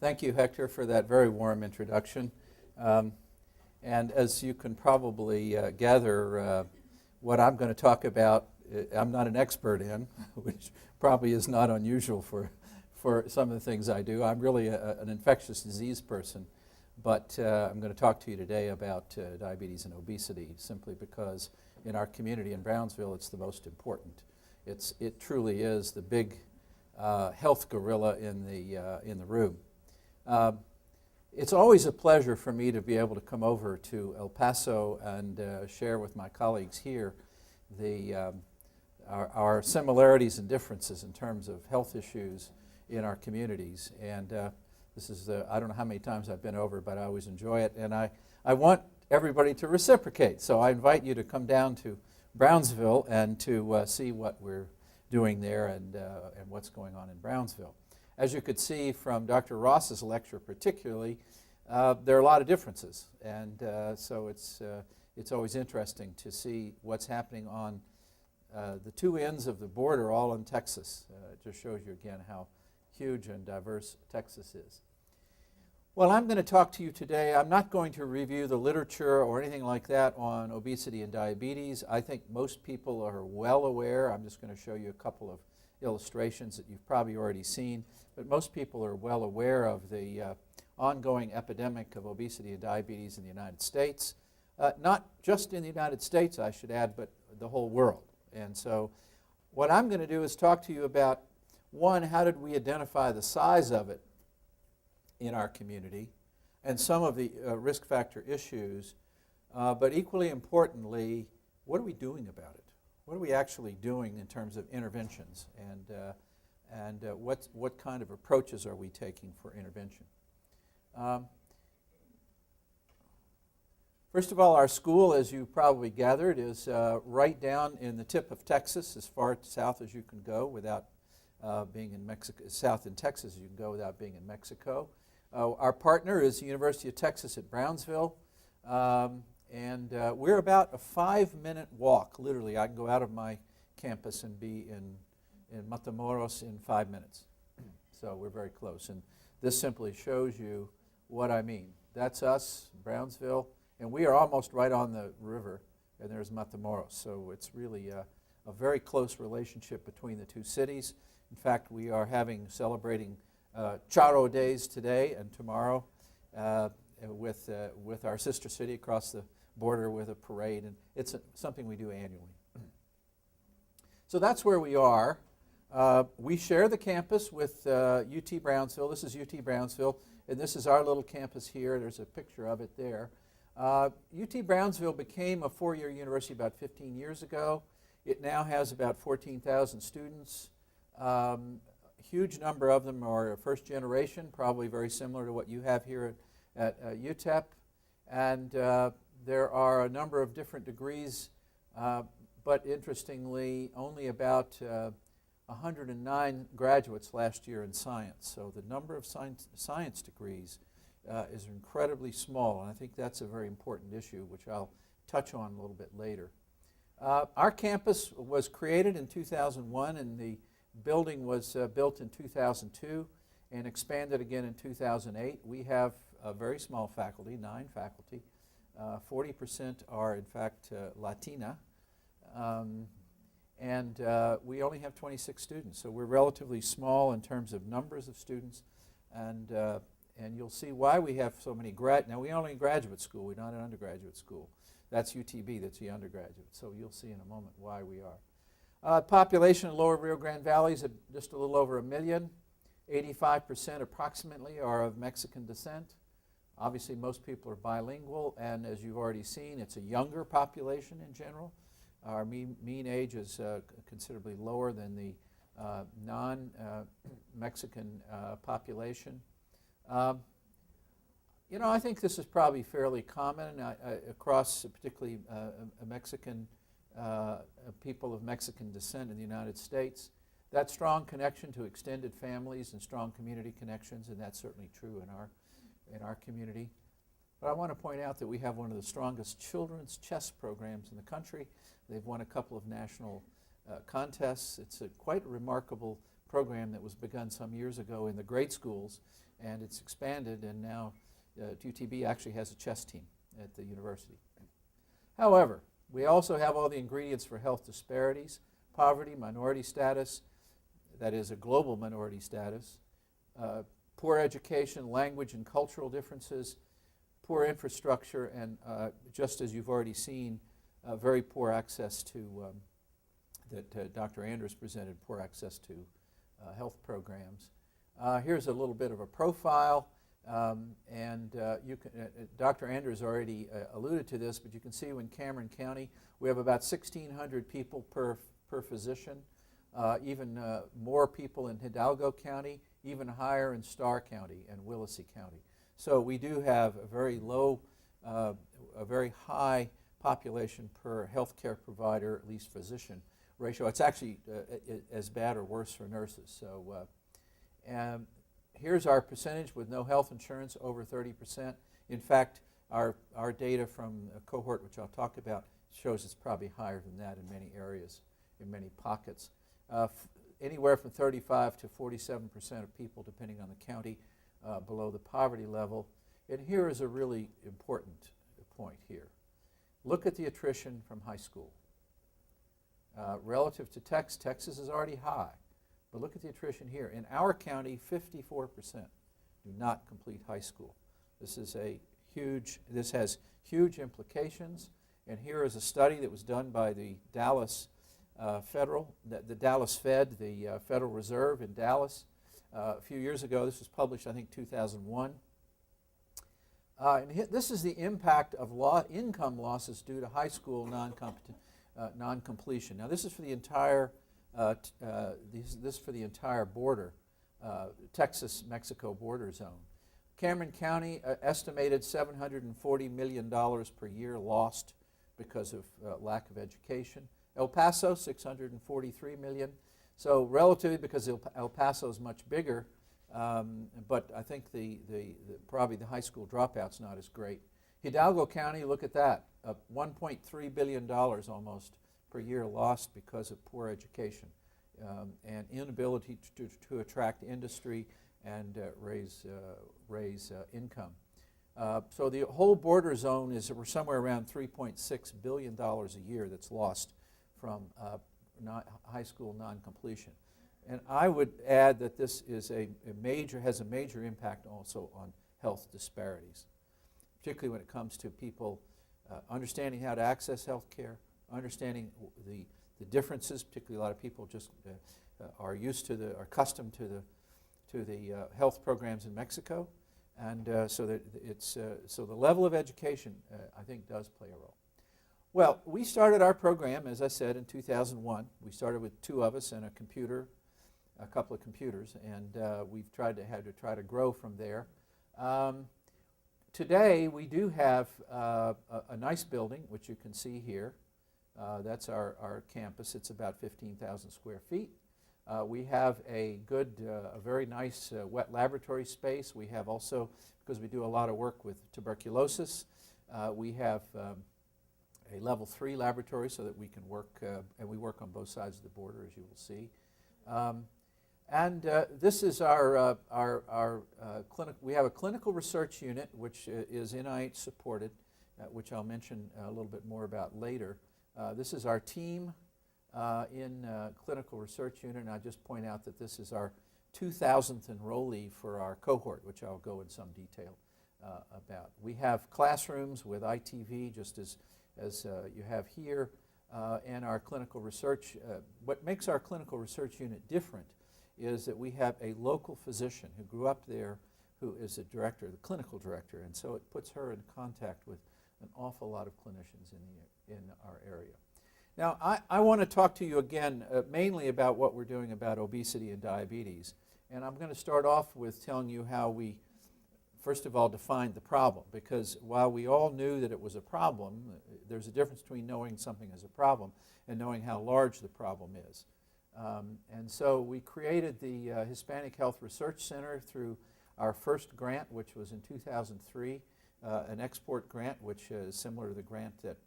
Thank you, Hector, for that very warm introduction. And as you can probably gather, what I'm going to talk about, I'm not an expert in, which probably is not unusual for some of the things I do. I'm really an infectious disease person, but I'm going to talk to you today about diabetes and obesity, simply because in our community in Brownsville, it's the most important. It truly is the big health gorilla in the room. It's always a pleasure for me to be able to come over to El Paso and share with my colleagues here our similarities and differences in terms of health issues in our communities. And this is, I don't know how many times I've been over, but I always enjoy it. And I want everybody to reciprocate. So I invite you to come down to Brownsville and to see what we're doing there and what's going on in Brownsville. As you could see from Dr. Ross's lecture particularly, there are a lot of differences. And so it's always interesting to see what's happening on the two ends of the border, all in Texas. It just shows you again how huge and diverse Texas is. Well, I'm going to talk to you today. I'm not going to review the literature or anything like that on obesity and diabetes. I think most people are well aware. I'm just going to show you a couple of illustrations that you've probably already seen, but most people are well aware of the ongoing epidemic of obesity and diabetes in the United States. Not just in the United States, I should add, but the whole world. And so what I'm going to do is talk to you about, one, how did we identify the size of it in our community and some of the risk factor issues, but equally importantly, what are we doing about it? What are we actually doing in terms of interventions, and what kind of approaches are we taking for intervention? First of all, our school, as you probably gathered, is right down in the tip of Texas, as far south as you can go without being in Mexico, south in Texas as you can go without being in Mexico. Our partner is the University of Texas at Brownsville, and we're about a 5-minute walk, literally. I can go out of my campus and be in Matamoros in 5 minutes. So we're very close, and this simply shows you what I mean. That's us, Brownsville, and we are almost right on the river, and there's Matamoros. So it's really a very close relationship between the two cities. In fact, we are celebrating Charo Days today and tomorrow with our sister city across the border with a parade, and it's something we do annually. So that's where we are. We share the campus with UT Brownsville. This is UT Brownsville, and this is our little campus here. There's a picture of it there. UT Brownsville became a 4-year university about 15 years ago. It now has about 14,000 students. Huge number of them are first generation, probably very similar to what you have here at UTEP. And there are a number of different degrees, but interestingly, only about 109 graduates last year in science. So the number of science degrees is incredibly small, and I think that's a very important issue, which I'll touch on a little bit later. Our campus was created in 2001, and the building was built in 2002 and expanded again in 2008. We have a very small faculty, 9 faculty. 40% are, in fact, Latina. And we only have 26 students, so we're relatively small in terms of numbers of students. And you'll see why we have so many now we're only in graduate school, we're not an undergraduate school. That's UTB, that's the undergraduate. So you'll see in a moment why we are. Population in Lower Rio Grande Valley is just a little over 1 million. 85% approximately are of Mexican descent. Obviously, most people are bilingual, and as you've already seen, it's a younger population in general. Our mean age is considerably lower than the non-Mexican population. You know, I think this is probably fairly common across particularly Mexican people of Mexican descent in the United States. That strong connection to extended families and strong community connections, and that's certainly true in our community. But I want to point out that we have one of the strongest children's chess programs in the country. They've won a couple of national contests. It's quite a remarkable program that was begun some years ago in the grade schools, and it's expanded, and now UTB actually has a chess team at the university. However, we also have all the ingredients for health disparities: poverty, minority status, that is a global minority status, poor education, language and cultural differences, poor infrastructure, and just as you've already seen, very poor access to, that Dr. Anders presented, poor access to health programs. Here's a little bit of a profile, and Dr. Anders already alluded to this, but you can see in Cameron County we have about 1,600 people per physician, even more people in Hidalgo County, even higher in Starr County and Willacy County. So we do have a very low, a very high population per healthcare provider, at least physician ratio. It's actually as bad or worse for nurses. So here's our percentage with no health insurance, over 30%. In fact, our data from a cohort, which I'll talk about, shows it's probably higher than that in many areas, in many pockets. Anywhere from 35 to 47% of people, depending on the county, below the poverty level. And here is a really important point here. Look at the attrition from high school. Relative to Texas is already high, but look at the attrition here. In our county, 54% do not complete high school. This has huge implications, and here is a study that was done by the Dallas the Dallas Fed, the Federal Reserve in Dallas, a few years ago. This was published, I think, 2001. And this is the impact of income losses due to high school non-completion. Now, this is for the entire border, Texas-Mexico border zone. Cameron County estimated $740 million per year lost because of lack of education. El Paso, $643 million. So relatively, because El Paso is much bigger, but I think probably the high school dropout's not as great. Hidalgo County, look at that, $1.3 billion almost per year lost because of poor education and inability to attract industry and raise income. So the whole border zone is somewhere around $3.6 billion a year that's lost from high school non-completion. And I would add that this is has a major impact also on health disparities, particularly when it comes to people understanding how to access health care, understanding the differences. Particularly, a lot of people just are accustomed to the health programs in Mexico, and so the level of education I think does play a role. Well, we started our program, as I said, in 2001. We started with 2 of us and a couple of computers, and we've had to try to grow from there. Today, we do have a nice building, which you can see here. That's our campus. It's about 15,000 square feet. We have a very nice wet laboratory space. We have also, because we do a lot of work with tuberculosis, we have a level 3 laboratory so that we can work, and we work on both sides of the border, as you will see. This is our clinic. We have a clinical research unit, which is NIH supported, which I'll mention a little bit more about later. This is our team in clinical research unit, and I just point out that this is our 2,000th enrollee for our cohort, which I'll go in some detail about. We have classrooms with ITV, just as you have here, and our clinical research. What makes our clinical research unit different is that we have a local physician who grew up there, who is a director, the clinical director, and so it puts her in contact with an awful lot of clinicians in our area. Now, I want to talk to you again mainly about what we're doing about obesity and diabetes, and I'm going to start off with telling you how we, first of all, defined the problem, because while we all knew that it was a problem, there's a difference between knowing something is a problem and knowing how large the problem is. And so we created the Hispanic Health Research Center through our first grant, which was in 2003, an export grant, which is similar to the grant that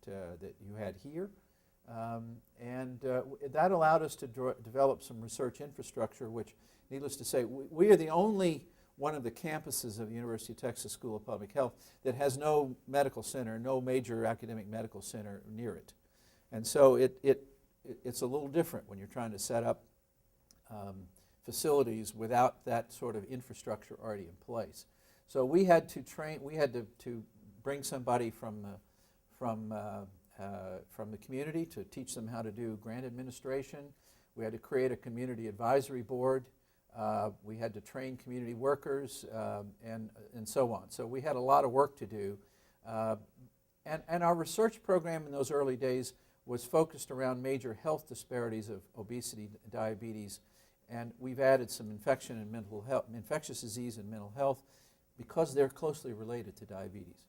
you had here. That allowed us to develop some research infrastructure, which, needless to say, we are the only one of the campuses of the University of Texas School of Public Health that has no medical center, no major academic medical center near it. And so it's a little different when you're trying to set up facilities without that sort of infrastructure already in place. So we had to to bring somebody from the community to teach them how to do grant administration. We had to create a community advisory board. We had to train community workers and so on. So we had a lot of work to do. And our research program in those early days was focused around major health disparities of obesity, diabetes, and we've added some infectious disease and mental health because they're closely related to diabetes.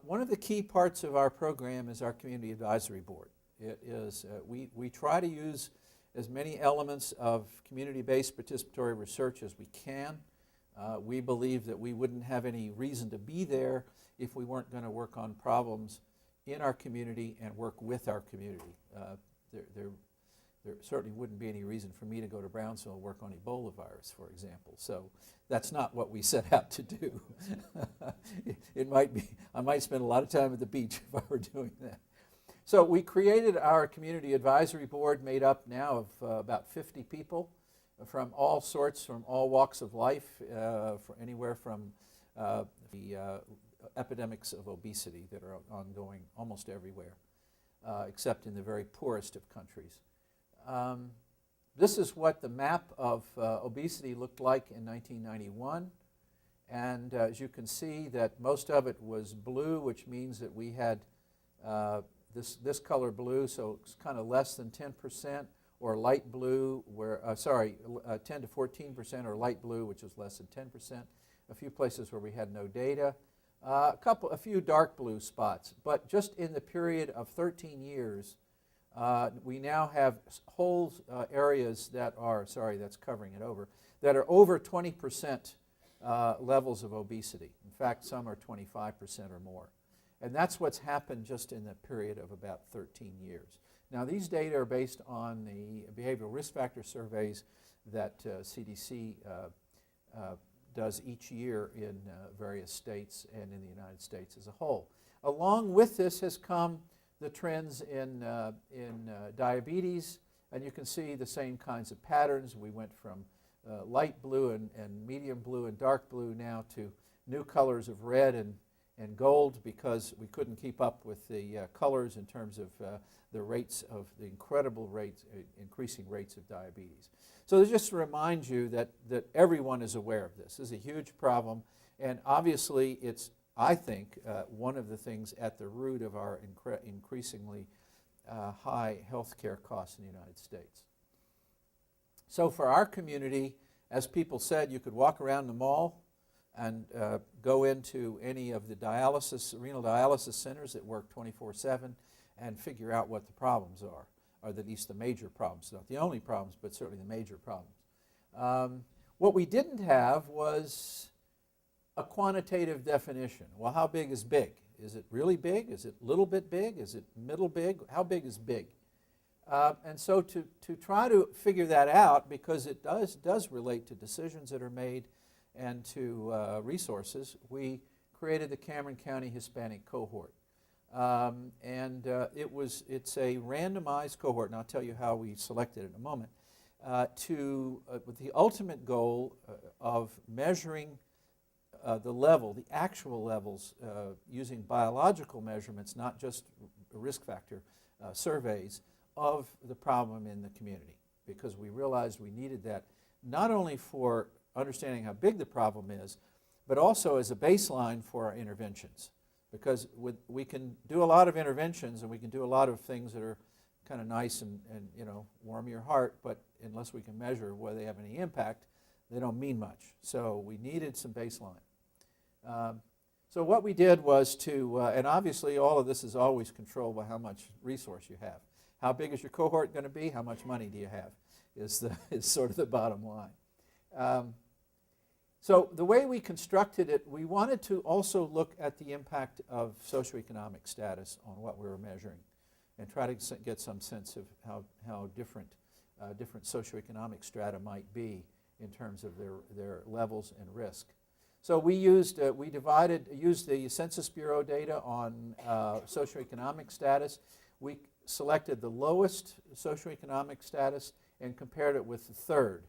One of the key parts of our program is our community advisory board. It is, we try to use as many elements of community-based participatory research as we can. We believe that we wouldn't have any reason to be there if we weren't going to work on problems in our community and work with our community. There certainly wouldn't be any reason for me to go to Brownsville and work on Ebola virus, for example. So that's not what we set out to do. It might be, I might spend a lot of time at the beach if I were doing that. So we created our community advisory board made up now of about 50 people from all sorts, from all walks of life, anywhere from the epidemics of obesity that are ongoing almost everywhere, except in the very poorest of countries. This is what the map of obesity looked like in 1991. And as you can see, that most of it was blue, which means that we had this color blue, so it's kind of less than 10%, or light blue, 10 to 14%, or light blue, which is less than 10%. A few places where we had no data. A few dark blue spots. But just in the period of 13 years, we now have whole areas that are, that's covering it over, that are over 20% levels of obesity. In fact, some are 25% or more. And that's what's happened just in the period of about 13 years. Now, these data are based on the behavioral risk factor surveys that CDC does each year in various states and in the United States as a whole. Along with this has come the trends in diabetes, and you can see the same kinds of patterns. We went from light blue and medium blue and dark blue now to new colors of red and gold, because we couldn't keep up with the colors in terms of the rates of the incredible rates, increasing rates of diabetes. So just to remind you that everyone is aware of this. This is a huge problem, and obviously it's, I think, one of the things at the root of our increasingly high health care costs in the United States. So for our community, as people said, you could walk around the mall and go into any of the renal dialysis centers that work 24/7 and figure out what the problems are, or at least the major problems. Not the only problems, but certainly the major problems. What we didn't have was a quantitative definition. Well, how big is big? Is it really big? Is it a little bit big? Is it middle big? How big is big? And so to try to figure that out, because it does relate to decisions that are made and to resources, we created the Cameron County Hispanic Cohort. It's a randomized cohort, and I'll tell you how we selected it in a moment, with the ultimate goal of measuring the actual levels using biological measurements, not just risk factor surveys, of the problem in the community, because we realized we needed that not only for understanding how big the problem is, but also as a baseline for our interventions. Because we can do a lot of interventions and we can do a lot of things that are kind of nice and warm your heart, but unless we can measure whether they have any impact, they don't mean much. So we needed some baseline. So what we did was and obviously all of this is always controlled by how much resource you have. How big is your cohort going to be? How much money do you have is sort of the bottom line. So the way we constructed it, we wanted to also look at the impact of socioeconomic status on what we were measuring and try to get some sense of how different socioeconomic strata might be in terms of their levels and risk. So we used the Census Bureau data on socioeconomic status. We selected the lowest socioeconomic status and compared it with the third.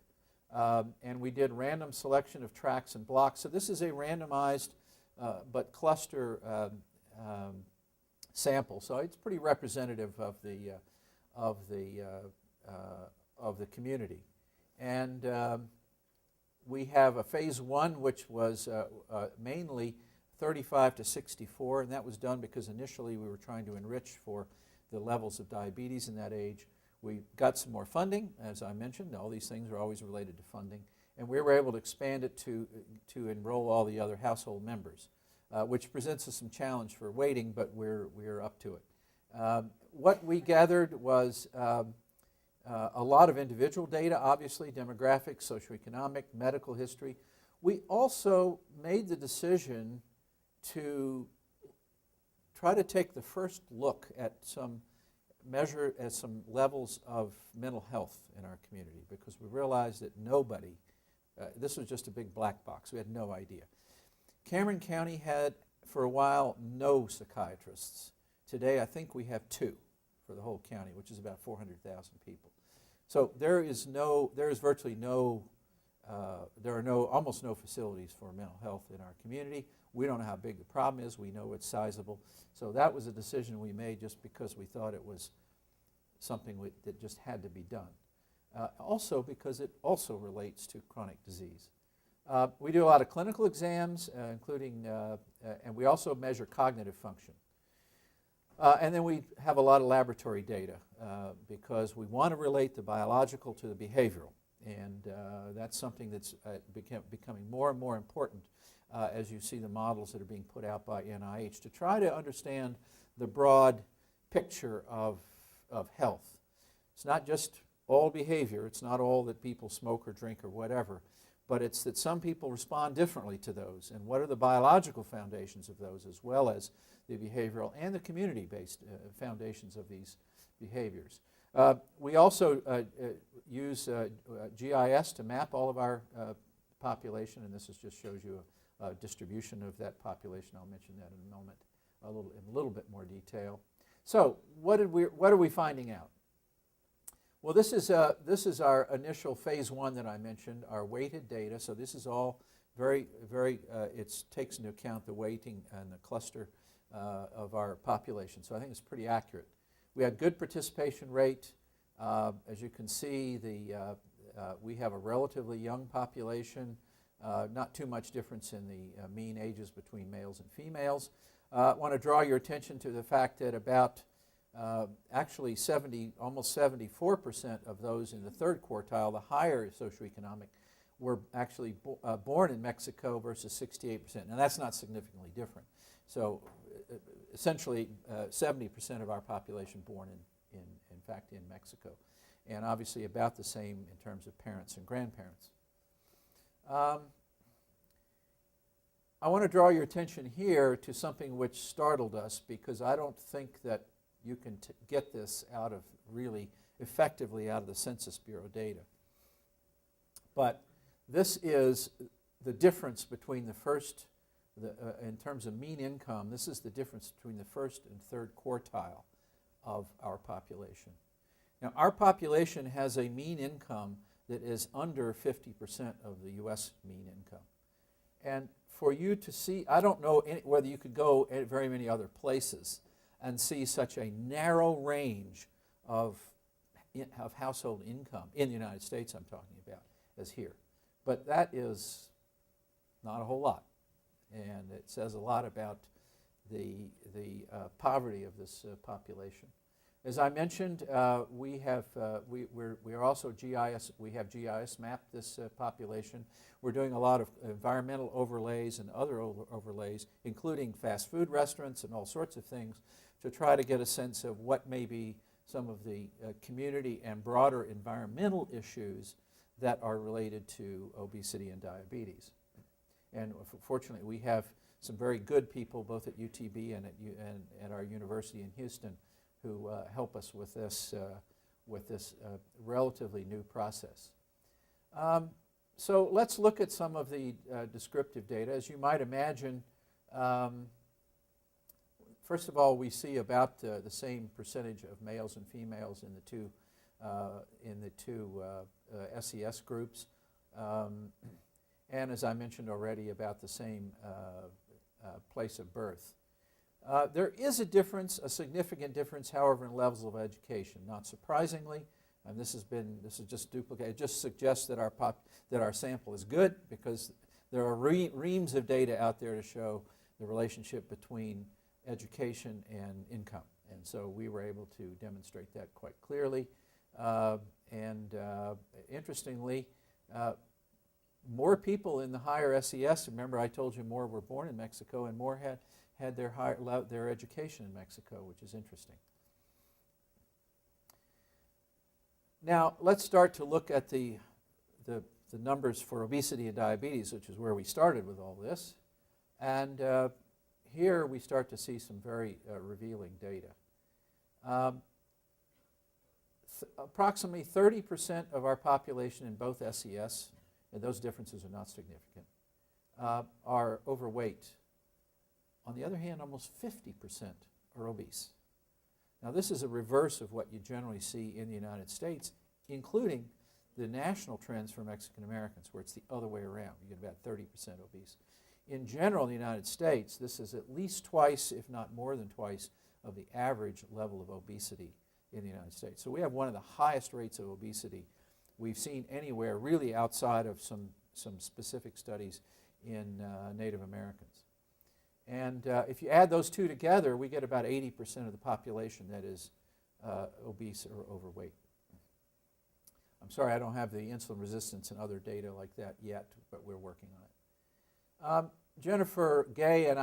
And we did random selection of tracts and blocks. So this is a randomized but cluster sample. So it's pretty representative of the community. And we have a phase 1, which was mainly 35 to 64, and that was done because initially we were trying to enrich for the levels of diabetes in that age. We got some more funding, as I mentioned. All these things are always related to funding. And we were able to expand it to enroll all the other household members, which presents us some challenge for weighting, but we're up to it. What we gathered was a lot of individual data, obviously, demographics, socioeconomic, medical history. We also made the decision to try to take the first look at some levels of mental health in our community, because we realized that nobody, this was just a big black box. We had no idea. Cameron County had, for a while, no psychiatrists. Today, I think we have 2 for the whole county, which is about 400,000 people. So there are almost no facilities for mental health in our community. We don't know how big the problem is. We know it's sizable. So that was a decision we made just because we thought it was something that just had to be done. Also because it also relates to chronic disease. We do a lot of clinical exams, including, and we also measure cognitive function. And then we have a lot of laboratory data because we want to relate the biological to the behavioral. And that's something that's becoming more and more important as you see the models that are being put out by NIH to try to understand the broad picture of health. It's not just all behavior. It's not all that people smoke or drink or whatever. But it's that some people respond differently to those. And what are the biological foundations of those, as well as the behavioral and the community-based foundations of these behaviors. We also use GIS to map all of our population, and this just shows you a distribution of that population. I'll mention that in a moment, in a little bit more detail. So, what are we finding out? Well, this is our initial phase 1 that I mentioned, our weighted data. So this is all very, it takes into account the weighting and the cluster of our population. So I think it's pretty accurate. We had good participation rate. As you can see, we have a relatively young population, not too much difference in the mean ages between males and females. I want to draw your attention to the fact that about actually almost 74% of those in the third quartile, the higher socioeconomic, were actually born in Mexico versus 68%. Now that's not significantly different. So essentially 70% of our population born in fact in Mexico. And obviously about the same in terms of parents and grandparents. I want to draw your attention here to something which startled us, because I don't think that you can get this really effectively out of the Census Bureau data. But this is the difference between the first, in terms of mean income, this is the difference between the first and third quartile of our population. Now, our population has a mean income that is under 50% of the U.S. mean income. And for you to see, I don't know whether you could go at very many other places and see such a narrow range of household income, in the United States I'm talking about, as here. But that is not a whole lot. And it says a lot about the poverty of this population. As I mentioned, we are also GIS. We have GIS mapped this population. We're doing a lot of environmental overlays and other overlays, including fast food restaurants and all sorts of things, to try to get a sense of what may be some of the community and broader environmental issues that are related to obesity and diabetes. And fortunately, we have some very good people, both at UTB and at our university in Houston, who help us with this relatively new process. So let's look at some of the descriptive data. As you might imagine, first of all, we see about the same percentage of males and females in the two SES groups, and as I mentioned already, about the same place of birth. There is a difference, a significant difference, however, in levels of education. Not surprisingly, and this is just duplicated. It just suggests that our sample is good, because there are reams of data out there to show the relationship between education and income, and so we were able to demonstrate that quite clearly. Interestingly, more people in the higher SES. Remember, I told you more were born in Mexico, and more had their education in Mexico, which is interesting. Now, let's start to look at the numbers for obesity and diabetes, which is where we started with all this. And here we start to see some very revealing data. Approximately 30% of our population in both SES, and those differences are not significant, are overweight. On the other hand, almost 50% are obese. Now, this is a reverse of what you generally see in the United States, including the national trends for Mexican Americans, where it's the other way around. You get about 30% obese. In general, in the United States, this is at least twice, if not more than twice, of the average level of obesity in the United States. So we have one of the highest rates of obesity we've seen anywhere, really outside of some specific studies in Native Americans. And if you add those two together, we get about 80% of the population that is obese or overweight. I'm sorry I don't have the insulin resistance and other data like that yet, but we're working on it. Jennifer Gay, and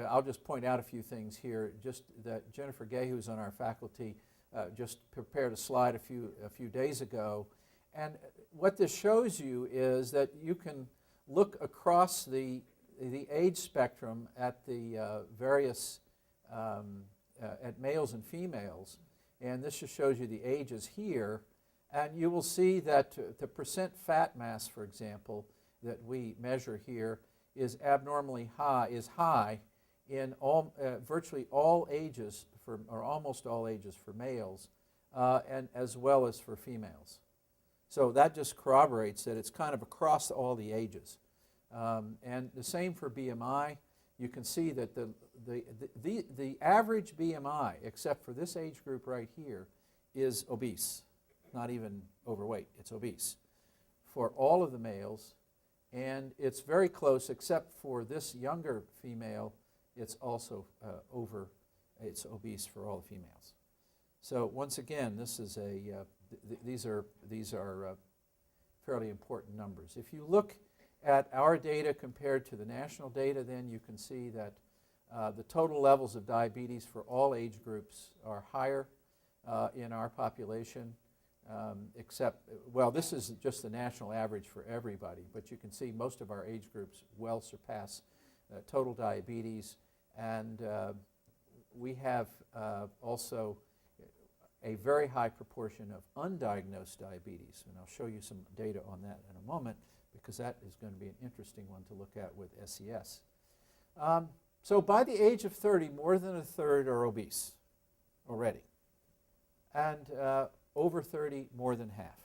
I'll just point out a few things here, just that Jennifer Gay, who's on our faculty, just prepared a slide a few days ago. And what this shows you is that you can look across the age spectrum at the at males and females, and this just shows you the ages here, and you will see that the percent fat mass, for example, that we measure here is abnormally high in virtually all ages, or almost all ages for males, and as well as for females. So that just corroborates that it's kind of across all the ages. And the same for BMI. You can see that the average BMI, except for this age group right here, is obese. Not even overweight, it's obese for all of the males. And it's very close, except for this younger female, it's also it's obese for all the females. So once again, this is these are fairly important numbers. If you look at our data compared to the national data, then you can see that the total levels of diabetes for all age groups are higher in our population, except, well, this is just the national average for everybody, but you can see most of our age groups well surpass total diabetes, and we have also a very high proportion of undiagnosed diabetes, and I'll show you some data on that in a moment, because that is going to be an interesting one to look at with SES. So by the age of 30, more than a third are obese already, and over 30, more than half.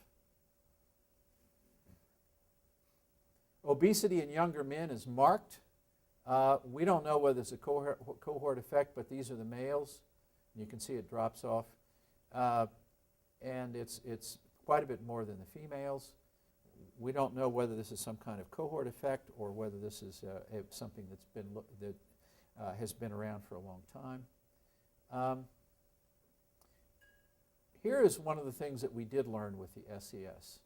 Obesity in younger men is marked. We don't know whether it's a cohort effect, but these are the males. You can see it drops off. And it's quite a bit more than the females. We don't know whether this is some kind of cohort effect or whether this is something that has been around for a long time. Here is one of the things that we did learn with the SES.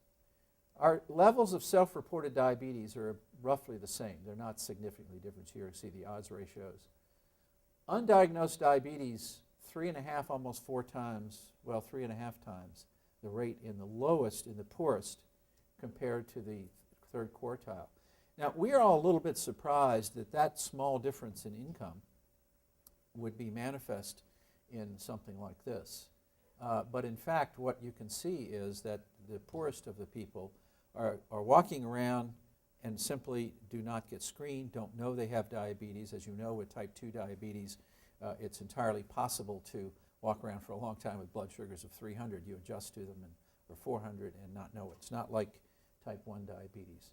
Our levels of self-reported diabetes are roughly the same. They're not significantly different. Here you see the odds ratios. Undiagnosed diabetes, 3.5, almost 4 times, well, 3.5 times the rate in the lowest, in the poorest, compared to the third quartile. Now, we are all a little bit surprised that that small difference in income would be manifest in something like this. But in fact, what you can see is that the poorest of the people are walking around and simply do not get screened, don't know they have diabetes. As you know, with type 2 diabetes, it's entirely possible to walk around for a long time with blood sugars of 300. You adjust to them, or 400, and not know it. It's not like type 1 diabetes.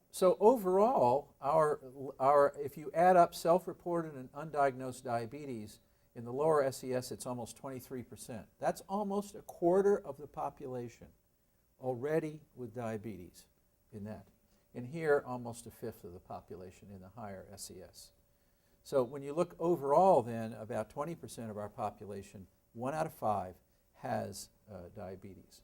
So overall, if you add up self-reported and undiagnosed diabetes, in the lower SES, it's almost 23%. That's almost a quarter of the population already with diabetes in that. And here, almost a fifth of the population in the higher SES. So when you look overall then, about 20% of our population, 1 out of 5, has diabetes.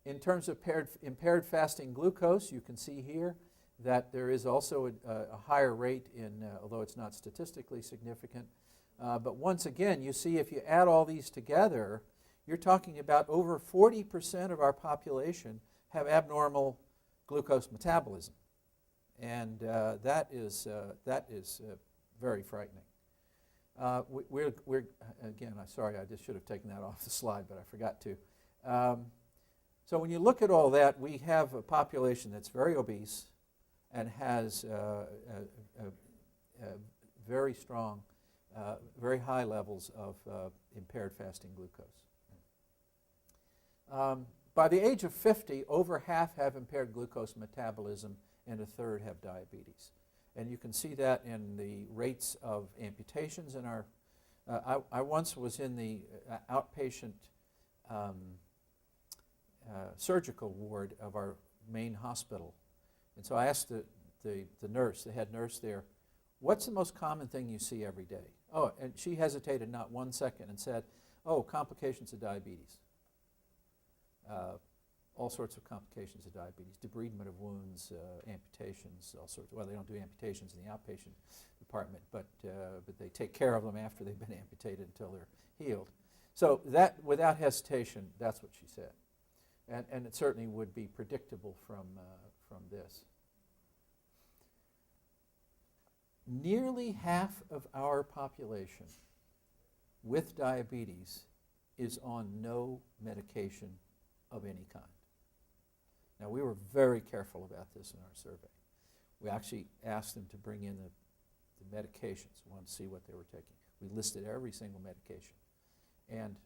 In terms of impaired fasting glucose, you can see here that there is also a higher rate although it's not statistically significant. But once again, you see if you add all these together, you're talking about over 40% of our population have abnormal glucose metabolism. And that is very frightening. Again, I'm sorry, I just should have taken that off the slide, but I forgot to. So when you look at all that, we have a population that's very obese and has very strong, very high levels of impaired fasting glucose. By the age of 50, over half have impaired glucose metabolism and a third have diabetes. And you can see that in the rates of amputations in our, I once was in the outpatient surgical ward of our main hospital. And so I asked the nurse, the head nurse there, what's the most common thing you see every day? Oh, and she hesitated not 1 second and said, oh, complications of diabetes. All sorts of complications of diabetes, debridement of wounds, amputations, all sorts. Well, they don't do amputations in the outpatient department, but they take care of them after they've been amputated until they're healed. So that, without hesitation, that's what she said. And it certainly would be predictable from this. Nearly half of our population with diabetes is on no medication of any kind. Now, we were very careful about this in our survey. We actually asked them to bring in the medications. We wanted to see what they were taking. We listed every single medication. And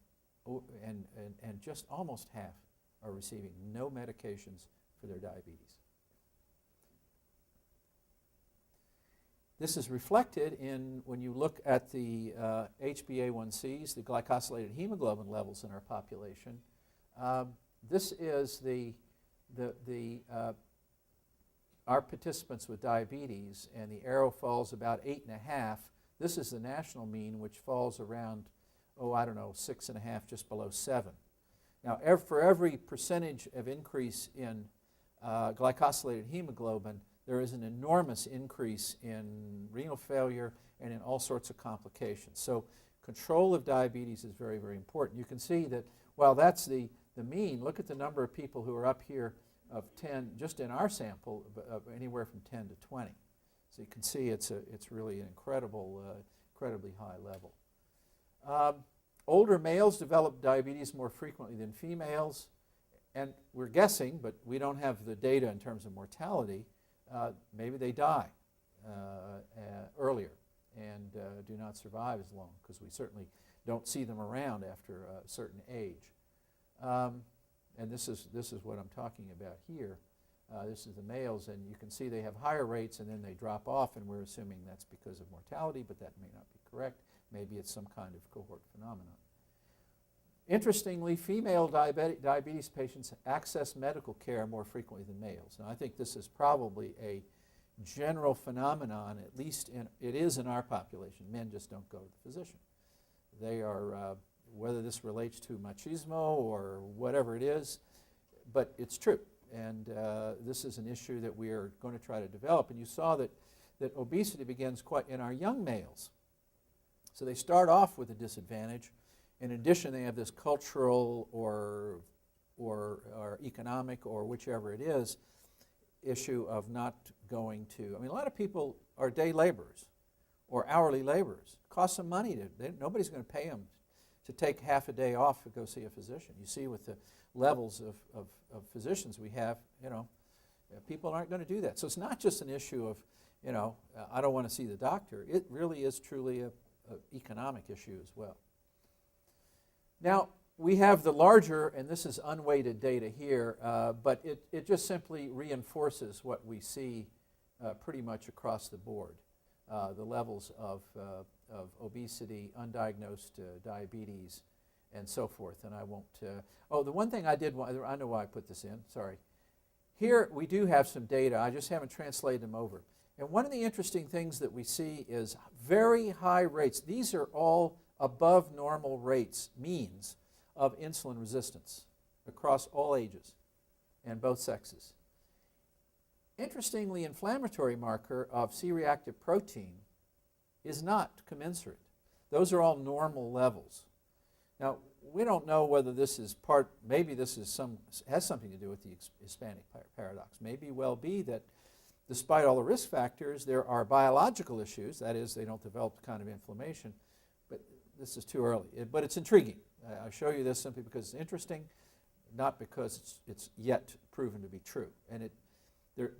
just almost half are receiving no medications for their diabetes. This is reflected in when you look at the HbA1cs, the glycosylated hemoglobin levels in our population. This is our participants with diabetes, and the arrow falls about 8.5. This is the national mean, which falls around, 6.5, just below 7. Now, for every percentage of increase in glycosylated hemoglobin, there is an enormous increase in renal failure and in all sorts of complications. So control of diabetes is very, very important. You can see that while that's the mean, look at the number of people who are up here of 10, just in our sample, of anywhere from 10 to 20. So you can see it's really an incredibly high level. Older males develop diabetes more frequently than females, and we're guessing, but we don't have the data in terms of mortality. Maybe they die earlier and do not survive as long, because we certainly don't see them around after a certain age. And this is what I'm talking about here. This is the males, and you can see they have higher rates and then they drop off, and we're assuming that's because of mortality, but that may not be correct. Maybe it's some kind of cohort phenomenon. Interestingly, female diabetes patients access medical care more frequently than males. Now, I think this is probably a general phenomenon, at least it is in our population. Men just don't go to the physician. They are, whether this relates to machismo or whatever it is, but it's true. And this is an issue that we are going to try to develop. And you saw that obesity begins quite in our young males. So they start off with a disadvantage. In addition, they have this cultural or economic or whichever it is. issue of not going to, I mean, a lot of people are day laborers or hourly laborers. It costs them money. Nobody's going to pay them to take half a day off to go see a physician. You see with the levels of physicians we have, people aren't going to do that. So it's not just an issue of, I don't want to see the doctor. It really is truly an economic issue as well. Now, we have the larger, and this is unweighted data here, but it just simply reinforces what we see pretty much across the board. The levels of obesity, undiagnosed diabetes, and so forth. And I won't, the one thing I did want, I know why I put this in, sorry. Here we do have some data, I just haven't translated them over. And one of the interesting things that we see is very high rates. These are all above normal rates, means, of insulin resistance across all ages and both sexes. Interestingly, inflammatory marker of C-reactive protein is not commensurate. Those are all normal levels. Now, we don't know whether this is maybe this is has something to do with the Hispanic paradox. Maybe well be that despite all the risk factors, there are biological issues, that is, they don't develop the kind of inflammation, but this is too early. But it's intriguing. I show you this simply because it's interesting, not because it's yet proven to be true. And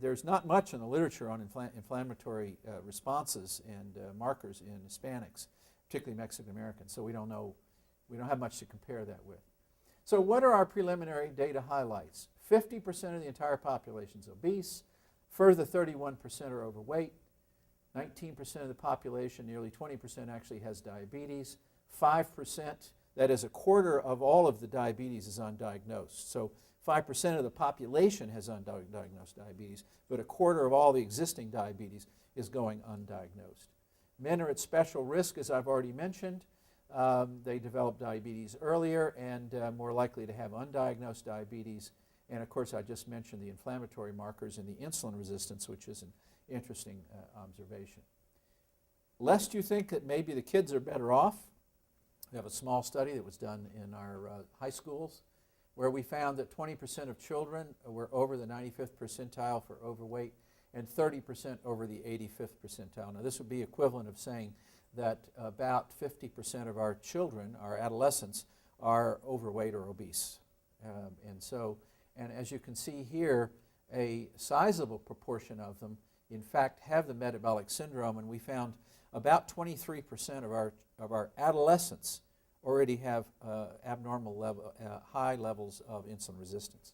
there's not much in the literature on inflammatory responses and markers in Hispanics, particularly Mexican Americans, so we don't have much to compare that with. So what are our preliminary data highlights? 50% of the entire population is obese, further 31% are overweight, 19% of the population, nearly 20% actually has diabetes, 5%, that is a quarter of all of the diabetes is undiagnosed. So 5% of the population has undiagnosed diabetes, but a quarter of all the existing diabetes is going undiagnosed. Men are at special risk, as I've already mentioned. They develop diabetes earlier and more likely to have undiagnosed diabetes. And of course, I just mentioned the inflammatory markers and the insulin resistance, which is an interesting observation. Lest you think that maybe the kids are better off, we have a small study that was done in our high schools where we found that 20% of children were over the 95th percentile for overweight and 30% over the 85th percentile. Now, this would be equivalent of saying that about 50% of our children, our adolescents, are overweight or obese. And as you can see here, a sizable proportion of them, in fact, have the metabolic syndrome, and we found about 23% of our adolescents already have high levels of insulin resistance.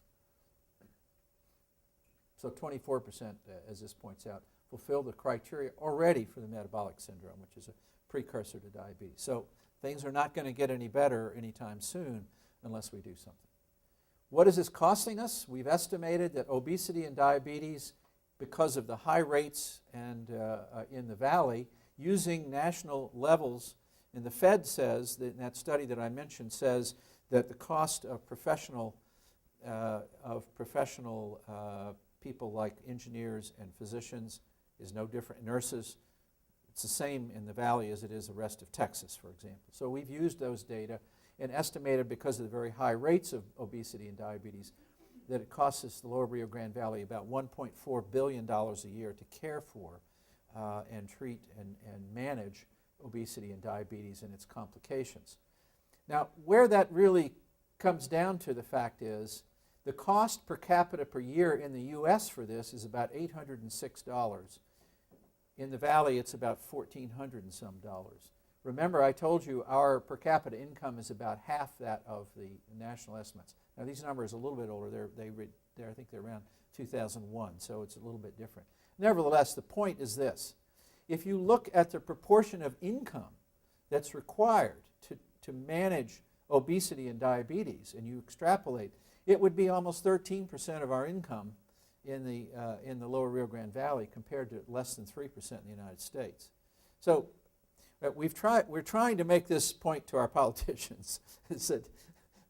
So 24%, as this points out, fulfill the criteria already for the metabolic syndrome, which is a precursor to diabetes. So things are not going to get any better anytime soon unless we do something. What is this costing us? We've estimated that obesity and diabetes, because of the high rates and in the valley, using national levels, and the Fed says, that study that I mentioned says that the cost of professional people like engineers and physicians is no different, nurses. It's the same in the valley as it is the rest of Texas, for example. So we've used those data and estimated, because of the very high rates of obesity and diabetes, that it costs us, the lower Rio Grande Valley, about $1.4 billion a year to care for and treat and manage obesity and diabetes and its complications. Now, where that really comes down to, the fact is, the cost per capita per year in the U.S. for this is about $806. In the Valley, it's about $1,400 and some dollars. Remember, I told you our per capita income is about half that of the national estimates. Now, these numbers are a little bit older. I think they're around 2001, so it's a little bit different. Nevertheless, the point is this. If you look at the proportion of income that's required to manage obesity and diabetes, and you extrapolate, it would be almost 13% of our income in the lower Rio Grande Valley compared to less than 3% in the United States. So we're trying to make this point to our politicians, is that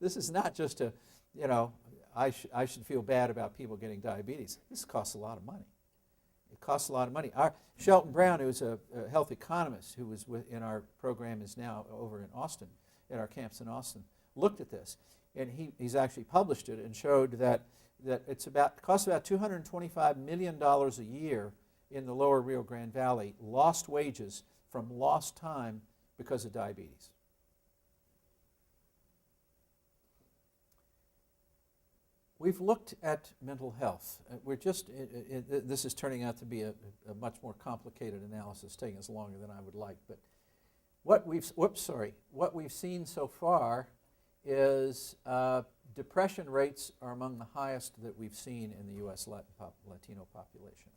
this is not just I should feel bad about people getting diabetes. This costs a lot of money. It costs a lot of money. Shelton Brown, who's a health economist who was in our program, is now over in Austin, at our campus in Austin, looked at this. And he's actually published it and showed that that costs about $225 million a year in the lower Rio Grande Valley, lost wages from lost time because of diabetes. We've looked at mental health. This is turning out to be a much more complicated analysis, taking us longer than I would like. But what we've seen so far is depression rates are among the highest that we've seen in the U.S. Latino population.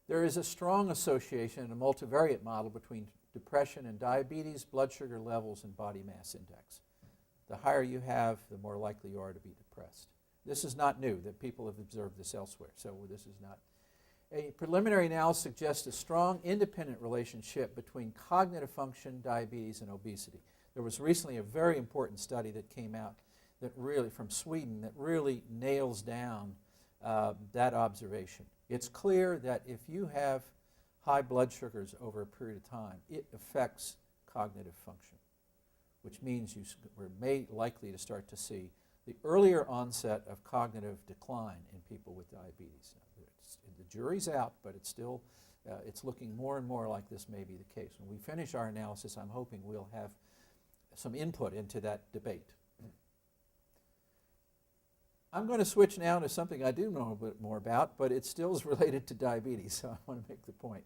There is a strong association in a multivariate model between depression and diabetes, blood sugar levels, and body mass index. The higher you have, the more likely you are to be depressed. This is not new, that people have observed this elsewhere, so this is not. A preliminary analysis suggests a strong independent relationship between cognitive function, diabetes, and obesity. There was recently a very important study that came out from Sweden that really nails down that observation. It's clear that if you have high blood sugars over a period of time, it affects cognitive function, which means we're likely to start to see the earlier onset of cognitive decline in people with diabetes. The jury's out, but it's looking more and more like this may be the case. When we finish our analysis, I'm hoping we'll have some input into that debate. I'm going to switch now to something I do know a bit more about, but it still is related to diabetes, so I want to make the point.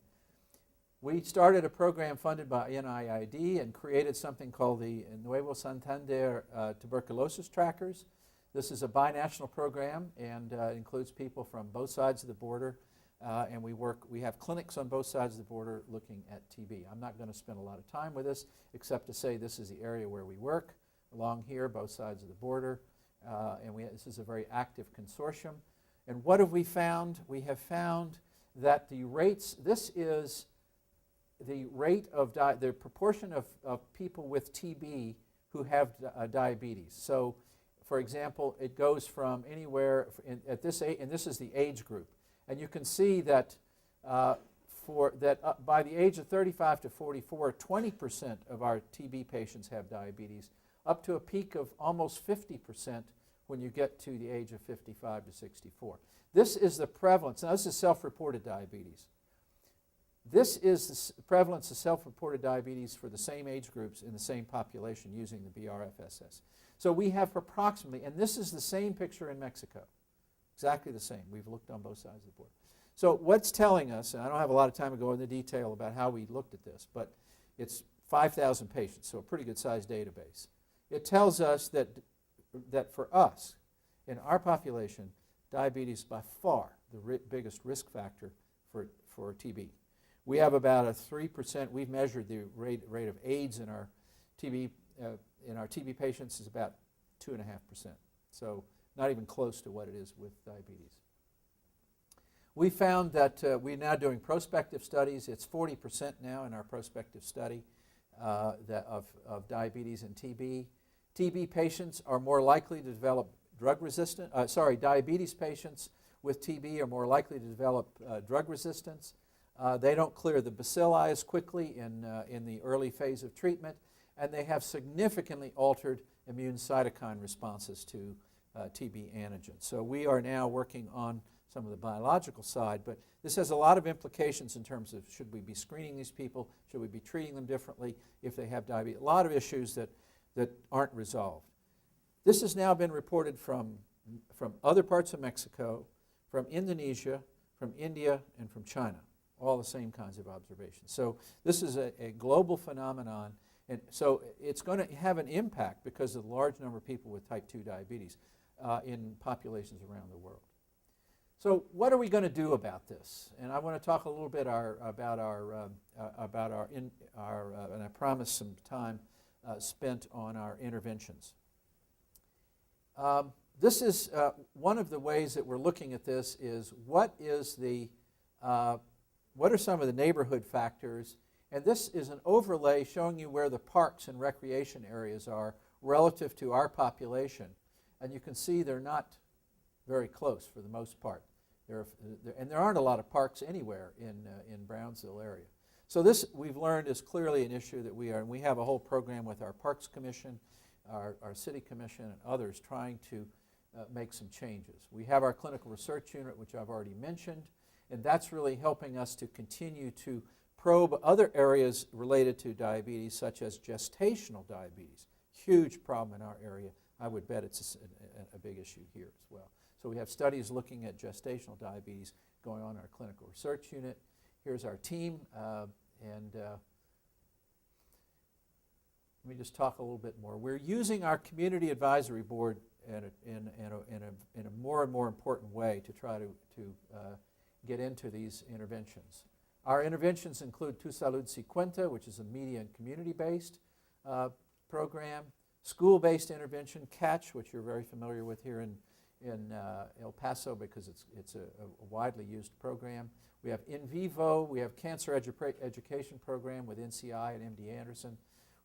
We started a program funded by NIID and created something called the Nuevo Santander Tuberculosis Trackers. This is a binational program and includes people from both sides of the border. And we have clinics on both sides of the border looking at TB. I'm not going to spend a lot of time with this, except to say this is the area where we work, along here, both sides of the border. This is a very active consortium. And what have we found? We have found that the rates, this is the rate of the proportion of people with TB who have diabetes. So, for example, it goes from anywhere at this age, and this is the age group. And you can see that by the age of 35 to 44, 20% of our TB patients have diabetes, up to a peak of almost 50% when you get to the age of 55 to 64. This is the prevalence. Now, this is self-reported diabetes. This is the prevalence of self-reported diabetes for the same age groups in the same population using the BRFSS. So we have approximately, and this is the same picture in Mexico, exactly the same. We've looked on both sides of the border. So what's telling us, and I don't have a lot of time to go into detail about how we looked at this, but it's 5,000 patients, so a pretty good-sized database. It tells us that for us, in our population, diabetes is by far the biggest risk factor for TB. We have about a 3%. We've measured the rate of AIDS in our TB patients is about 2.5%. So not even close to what it is with diabetes. We found that we're now doing prospective studies. It's 40% now in our prospective study of diabetes and TB. TB patients are more likely to develop diabetes patients with TB are more likely to develop drug resistance. They don't clear the bacilli as quickly in the early phase of treatment, and they have significantly altered immune cytokine responses to TB antigens. So we are now working on some of the biological side, but this has a lot of implications in terms of should we be screening these people, should we be treating them differently if they have diabetes, a lot of issues that aren't resolved. This has now been reported from other parts of Mexico, from Indonesia, from India, and from China, all the same kinds of observations. So this is a global phenomenon, and so it's going to have an impact because of the large number of people with type 2 diabetes in populations around the world. So what are we going to do about this? And I want to talk a little bit about and I promise some time spent on our interventions. This is one of the ways that we're looking at this is what are some of the neighborhood factors, and this is an overlay showing you where the parks and recreation areas are relative to our population, and you can see they're not very close for the most part. And there aren't a lot of parks anywhere in Brownsville area. So this, we've learned, is clearly an issue that and we have a whole program with our Parks Commission, our City Commission, and others trying to make some changes. We have our clinical research unit, which I've already mentioned, and that's really helping us to continue to probe other areas related to diabetes, such as gestational diabetes. Huge problem in our area. I would bet it's a big issue here as well. So we have studies looking at gestational diabetes going on in our clinical research unit. Here's our team, and let me just talk a little bit more. We're using our community advisory board in a more and more important way to try to get into these interventions. Our interventions include Tu Salud Si Cuenta, which is a media and community-based program, school-based intervention, CATCH, which you're very familiar with here in El Paso because it's a widely used program. We have In Vivo, we have Cancer Education Program with NCI and MD Anderson.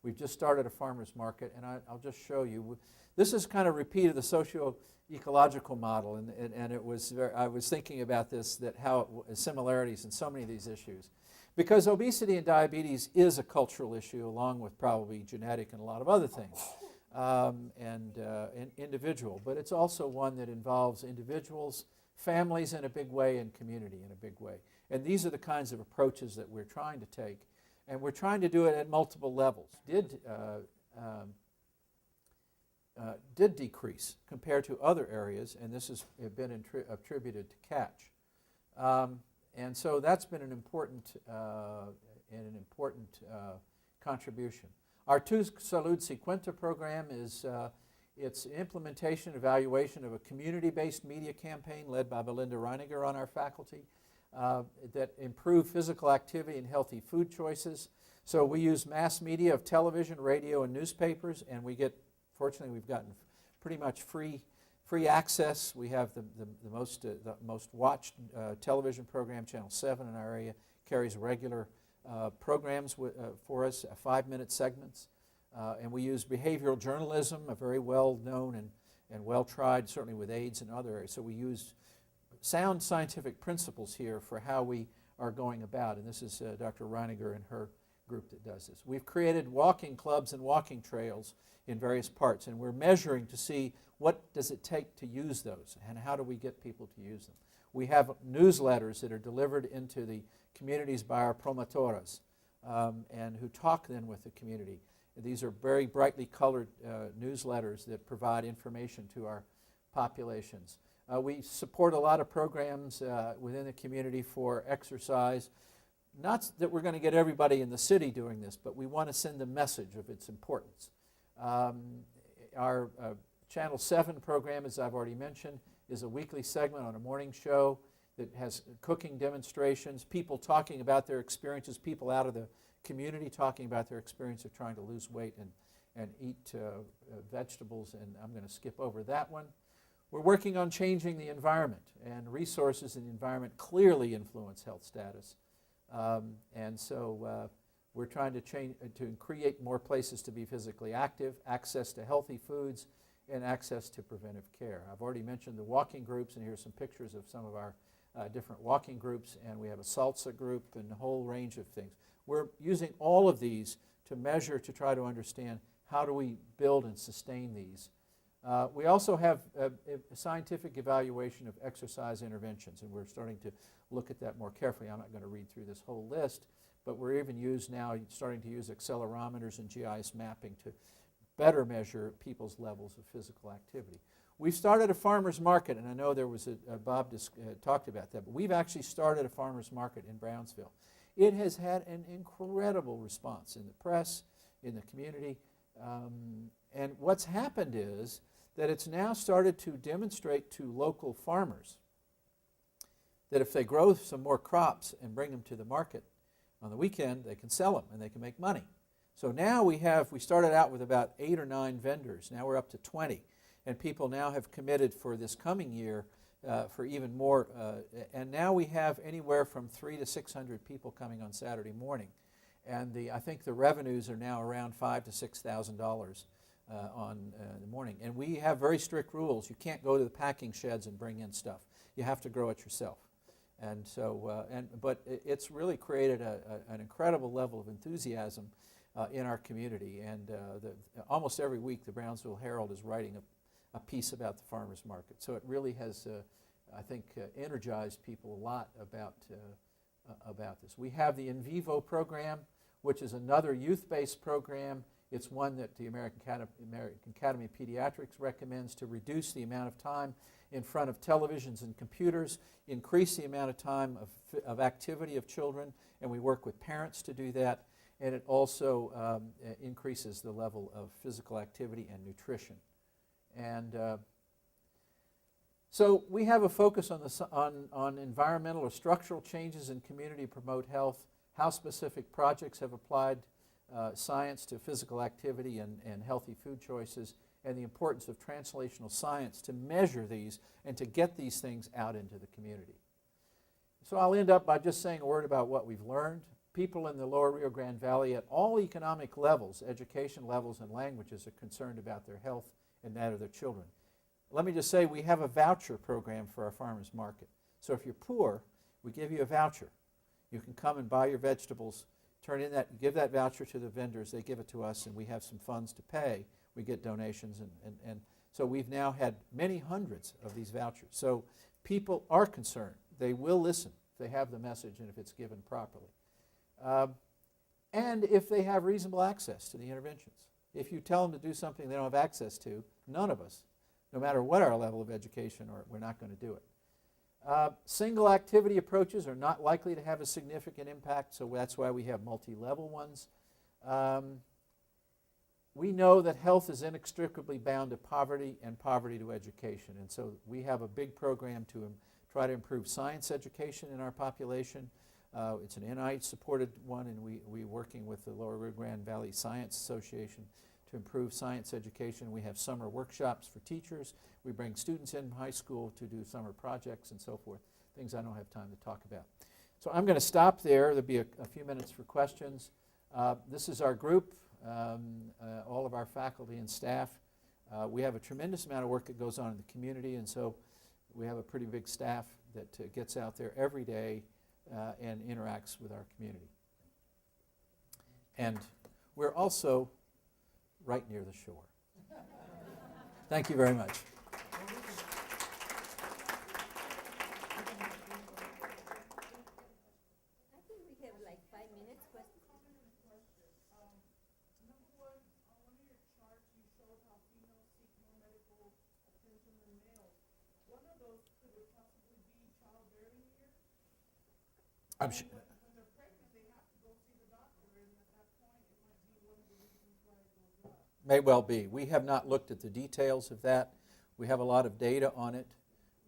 We've just started a farmer's market, and I'll just show you. This is kind of repeat of the socio-ecological model, and it was I was thinking about this, that how similarities in so many of these issues. Because obesity and diabetes is a cultural issue, along with probably genetic and a lot of other things, and individual. But it's also one that involves individuals, families in a big way, and community in a big way. And these are the kinds of approaches that we're trying to take. And we're trying to do it at multiple levels. Did decrease compared to other areas, and this has been attributed to CATCH. And so that's been an important contribution. Our Tu Salud Si Cuenta program is its implementation, evaluation of a community-based media campaign led by Belinda Reiniger on our faculty that improve physical activity and healthy food choices. So we use mass media of television, radio, and newspapers, and fortunately we've gotten pretty much free access. We have the most watched television program, Channel 7 in our area, carries regular programs for us, 5-minute segments. And we use behavioral journalism, a very well-known and well-tried, certainly with AIDS and other areas. So we use sound scientific principles here for how we are going about, and this is Dr. Reiniger and her group that does this. We've created walking clubs and walking trails in various parts, and we're measuring to see what does it take to use those, and how do we get people to use them. We have newsletters that are delivered into the communities by our promotoras, and who talk then with the community. These are very brightly colored newsletters that provide information to our populations. We support a lot of programs within the community for exercise. Not that we're going to get everybody in the city doing this, but we want to send a message of its importance. Our Channel 7 program, as I've already mentioned, is a weekly segment on a morning show that has cooking demonstrations, people talking about their experiences, people out of the community talking about their experience of trying to lose weight and eat vegetables, and I'm going to skip over that one. We're working on changing the environment, and resources in the environment clearly influence health status. And so we're trying to create more places to be physically active, access to healthy foods, and access to preventive care. I've already mentioned the walking groups, and here's some pictures of some of our different walking groups, and we have a salsa group and a whole range of things. We're using all of these to measure, to try to understand how do we build and sustain these. We also have a scientific evaluation of exercise interventions, and we're starting to look at that more carefully. I'm not going to read through this whole list, but we're even starting to use accelerometers and GIS mapping to better measure people's levels of physical activity. We've started a farmer's market, and I know there was Bob talked about that, but we've actually started a farmer's market in Brownsville. It has had an incredible response in the press, in the community, and what's happened is that it's now started to demonstrate to local farmers that if they grow some more crops and bring them to the market on the weekend, they can sell them and they can make money. So now we started out with about 8 or 9 vendors. Now we're up to 20. And people now have committed for this coming year for even more. And now we have anywhere from 300 to 600 people coming on Saturday morning. And I think the revenues are now around $5,000 to $6,000 on the morning. And we have very strict rules. You can't go to the packing sheds and bring in stuff. You have to grow it yourself. And so, but it's really created an incredible level of enthusiasm in our community. And almost every week the Brownsville Herald is writing a piece about the farmers market. So it really has, I think, energized people a lot about this. We have the In Vivo program, which is another youth-based program. It's one that the American Academy of Pediatrics recommends to reduce the amount of time in front of televisions and computers, increase the amount of time of activity of children, and we work with parents to do that, and it also increases the level of physical activity and nutrition. And so we have a focus on environmental or structural changes in community to promote health, how specific projects have applied science to physical activity and healthy food choices, and the importance of translational science to measure these and to get these things out into the community. So I'll end up by just saying a word about what we've learned. People in the lower Rio Grande Valley at all economic levels, education levels and languages, are concerned about their health and that of their children. Let me just say we have a voucher program for our farmers market. So if you're poor, we give you a voucher. You can come and buy your vegetables, give that voucher to the vendors, they give it to us, and we have some funds to pay. We get donations, and so we've now had many hundreds of these vouchers. So people are concerned. They will listen if they have the message and if it's given properly. And if they have reasonable access to the interventions. If you tell them to do something they don't have access to, none of us, no matter what our level of education, we're not going to do it. Single activity approaches are not likely to have a significant impact, so that's why we have multi-level ones. We know that health is inextricably bound to poverty and poverty to education, and so we have a big program to try to improve science education in our population. It's an NIH-supported one, and we're working with the Lower Rio Grande Valley Science Association to improve science education. We have summer workshops for teachers. We bring students in high school to do summer projects and so forth, things I don't have time to talk about. So I'm going to stop there. There'll be a few minutes for questions. This is our group, all of our faculty and staff. We have a tremendous amount of work that goes on in the community, and so we have a pretty big staff that gets out there every day and interacts with our community. And we're also right near the shore. Thank you very much. I think we have like 5 minutes. Number one, on one of your charts, you showed how females seek more medical attention than males. One of those could it possibly be childbearing years? I'm sure. When they're pregnant, they have to go see the doctor, and at that point, it might be one of the reasons why it goes up. May well be. We have not looked at the details of that. We have a lot of data on it,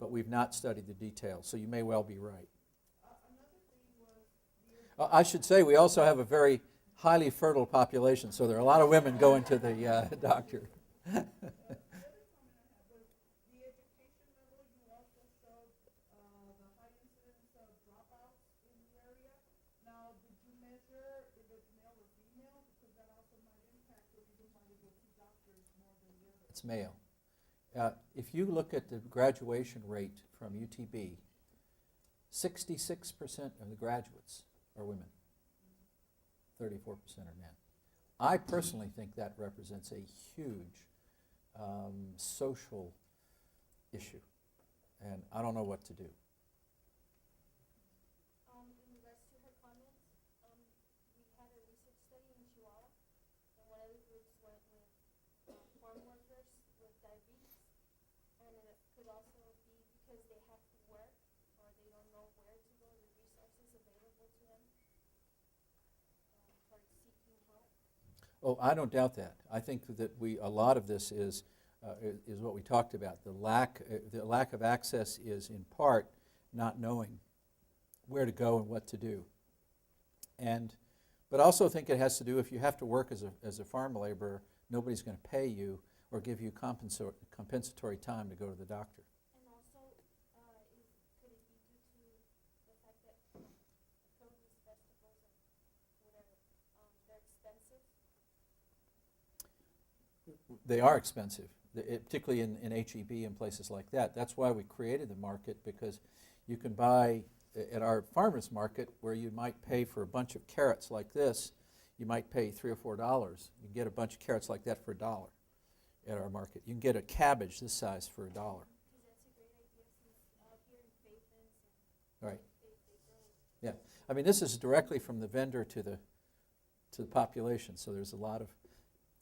but we've not studied the details, so you may well be right. Another thing was I should say we also have a very highly fertile population, so there are a lot of women going to the doctor. the other comment I had was the education level. You also showed the high incidence of dropouts in the area. Now, did you measure if it's male or female? Because that also might impact the reason why they go see doctors more than the others. It's male. If you look at the graduation rate from UTB, 66% of the graduates are women. 34% are men. I personally think that represents a huge social issue, and I don't know what to do. In regards to her comments, we had a research study in Chihuahua, and one of the groups went with farm workers with diabetes, and it could also be because they have to work or they don't know where to go, the resources available to them for seeking help. Oh, I don't doubt that. I think that a lot of this is what we talked about. The lack of access is in part not knowing where to go and what to do. But I also think it has to do if you have to work as a farm laborer, nobody's going to pay you or give you compensatory time to go to the doctor. And also, could it be due to the fact that produce, vegetables, and whatever, they're expensive? They are expensive, particularly in HEB and places like that. That's why we created the market, because you can buy at our farmers market where you might pay for a bunch of carrots like this, you might pay $3 or $4. You get a bunch of carrots like that for $1. at our market. You can get a cabbage this size for $1. Because that's a great idea since here in Faithlands Right. they grow. Yeah. I mean, this is directly from the vendor to the population. So there's a lot of,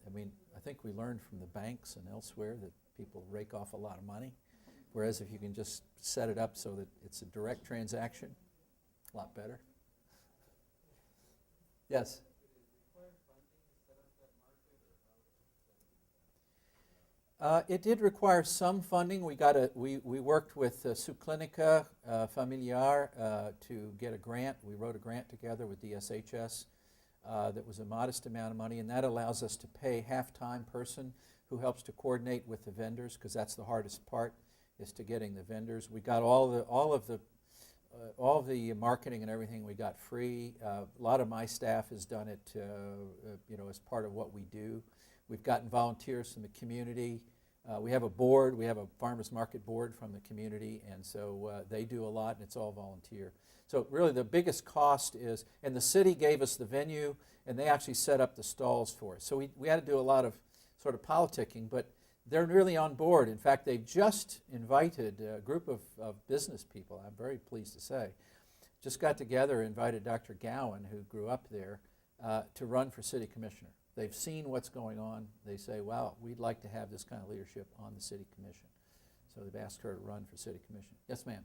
I mean, I think we learned from the banks and elsewhere that people rake off a lot of money. Whereas if you can just set it up so that it's a direct transaction, a lot better. Yes? It did require some funding. We worked with Subclinica Familiar to get a grant. We wrote a grant together with DSHS that was a modest amount of money, and that allows us to pay half-time person who helps to coordinate with the vendors, because that's the hardest part, is to getting the vendors. We got all of the marketing and everything we got free. A lot of my staff has done it, as part of what we do. We've gotten volunteers from the community. We have a board. We have a farmers market board from the community, and so they do a lot, and it's all volunteer. So really the biggest cost is, and the city gave us the venue, and they actually set up the stalls for us. So we had to do a lot of sort of politicking, but they're really on board. In fact, they've just invited a group of business people, I'm very pleased to say, just got together, invited Dr. Gowan, who grew up there, to run for city commissioner. They've seen what's going on. They say, wow, we'd like to have this kind of leadership on the city commission. So they've asked her to run for city commission. Yes, ma'am.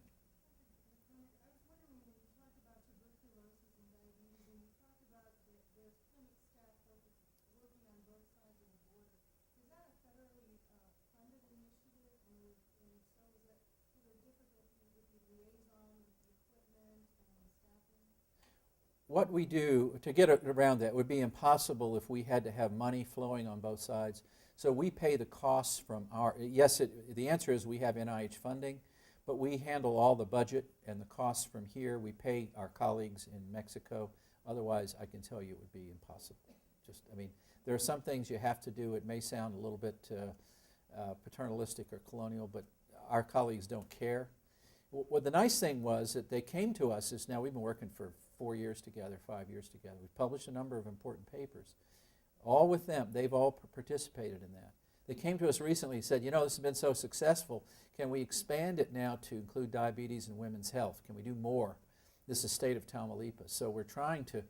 What we do to get around that would be impossible if we had to have money flowing on both sides. So we pay the costs from our, yes, the answer is we have NIH funding, but we handle all the budget and the costs from here. We pay our colleagues in Mexico. Otherwise, I can tell you it would be impossible. There are some things you have to do. It may sound a little bit paternalistic or colonial, but our colleagues don't care. Well, the nice thing was that they came to us, now we've been working for 4 years together, 5 years together. We've published a number of important papers, all with them. They've all participated in that. They came to us recently and said, this has been so successful. Can we expand it now to include diabetes and women's health? Can we do more? This is the state of Tamaulipas. So we're trying to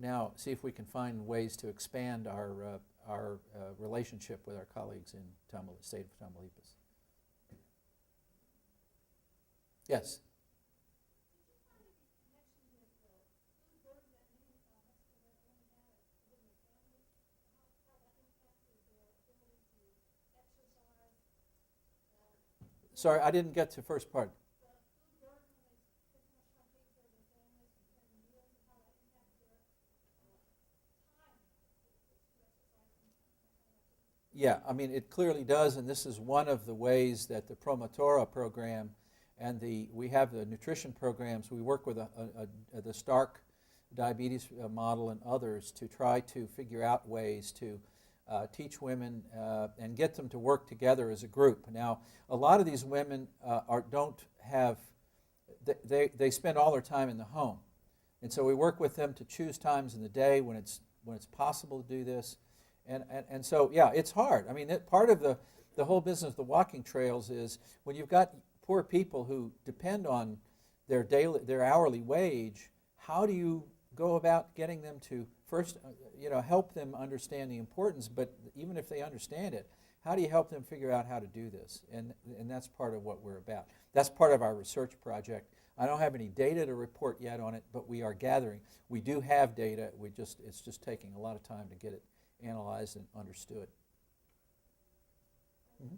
now see if we can find ways to expand our relationship with our colleagues in state of Tamaulipas. Yes? Sorry, I didn't get to the first part. Yeah, it clearly does, and this is one of the ways that the Promotora program and we have the nutrition programs. We work with the Stark diabetes model and others to try to figure out ways to teach women and get them to work together as a group. Now, a lot of these women they spend all their time in the home. And so we work with them to choose times in the day when it's possible to do this. And so, yeah, it's hard. Part of the whole business of the walking trails is when you've got poor people who depend on their hourly wage, how do you go about getting them to first, help them understand the importance, but even if they understand it, how do you help them figure out how to do this? And that's part of what we're about. That's part of our research project. I don't have any data to report yet on it, but we are gathering. We do have data. It's just taking a lot of time to get it analyzed and understood. Mm-hmm.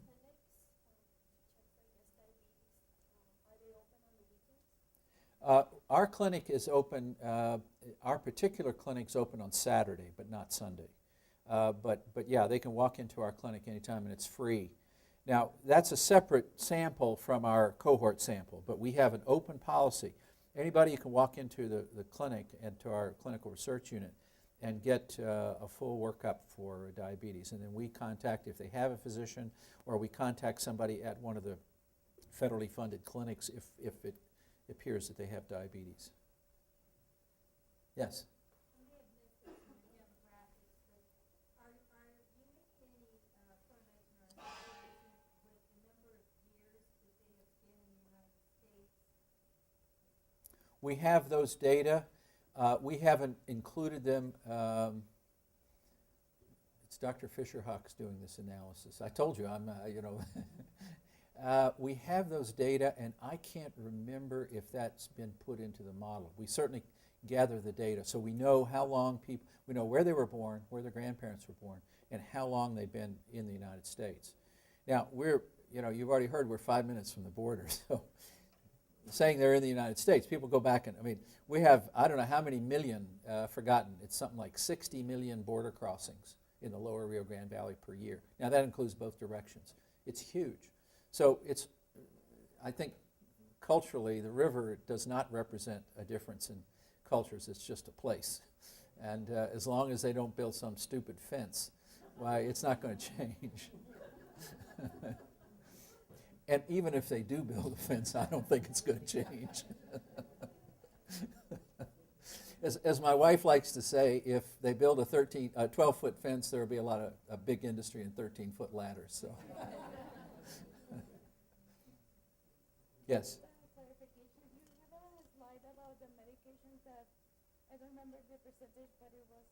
Our clinic is open, our particular clinic's open on Saturday, but not Sunday. But yeah, they can walk into our clinic anytime and it's free. Now, that's a separate sample from our cohort sample, but we have an open policy. Anybody can walk into the clinic and to our clinical research unit and get a full workup for diabetes. And then we contact, if they have a physician, or we contact somebody at one of the federally funded clinics if it appears that they have diabetes. Yes? I may have missed this when you have graphics, but are you making any we have those data. We haven't included them. It's Dr. Fisher-Hawk's doing this analysis. I told you, we have those data, and I can't remember if that's been put into the model. We certainly gather the data, so we know how long people, we know where they were born, where their grandparents were born, and how long they've been in the United States. Now, you've already heard we're 5 minutes from the border, so saying they're in the United States, people go back and, we have, I don't know how many million, forgotten, it's something like 60 million border crossings in the lower Rio Grande Valley per year. Now, that includes both directions. It's huge. So I think culturally, the river does not represent a difference in cultures. It's just a place. And as long as they don't build some stupid fence, why, it's not going to change. And even if they do build a fence, I don't think it's going to change. As my wife likes to say, if they build a 12-foot fence, there will be a big industry in 13-foot ladders. So, yes. Clarification. You have a slide about the medications that, I don't remember the percentage, but it was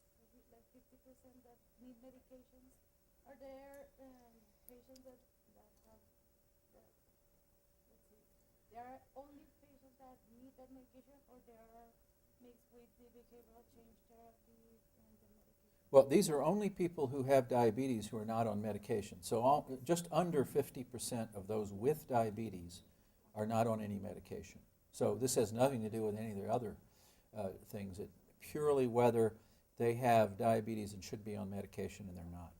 like 50% that need medications. Are there patients that have, let's see, there are only patients that need that medication, or there are mixed with the behavioral change therapy and the medication? Well, these are only people who have diabetes who are not on medication. So just under 50% of those with diabetes are not on any medication. So this has nothing to do with any of the other things. It's purely whether they have diabetes and should be on medication and they're not.